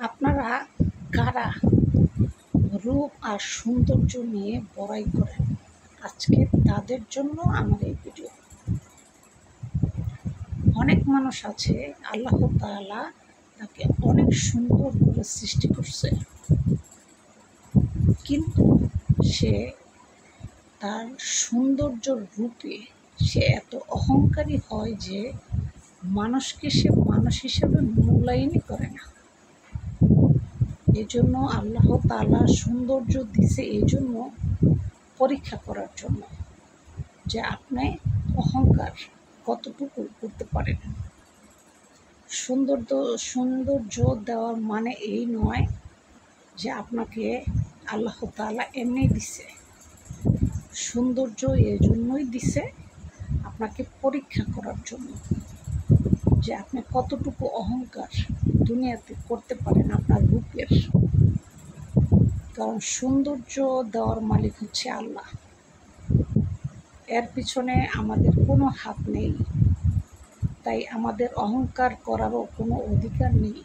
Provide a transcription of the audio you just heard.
আপনারা কারা রূপ আর সৌন্দর্য নিয়ে বড়াই করেন? আজকে তাদের জন্য আমার এই ভিডিও। অনেক মানুষ আছে, আল্লাহ তাআলা তাকে অনেক সুন্দর করে সৃষ্টি করছে, কিন্তু সে তার সৌন্দর্যর রূপে সে এত অহংকারী হয় যে মানুষকে সে মানুষ হিসেবে মূল্যায়নই করে না। এজন্য আল্লাহ তাআলা সৌন্দর্য দিছে এই জন্য পরীক্ষা করার জন্য যে আপনি অহংকার কতটুকু করতে পারেন। সৌন্দর্য দেওয়ার মানে এই নয় যে আপনাকে আল্লাহ তাআলা এমনি দিছে। সৌন্দর্য এই জন্যই দিছে আপনাকে পরীক্ষা করার জন্য যে আপনি কতটুকু অহংকার দুনিয়াতে করতে পারেন আপনার রূপের। কারণ সৌন্দর্য দেওয়ার মালিক হচ্ছে আল্লাহ, এর পিছনে আমাদের কোনো হাত নেই, তাই আমাদের অহংকার করারও কোনো অধিকার নেই।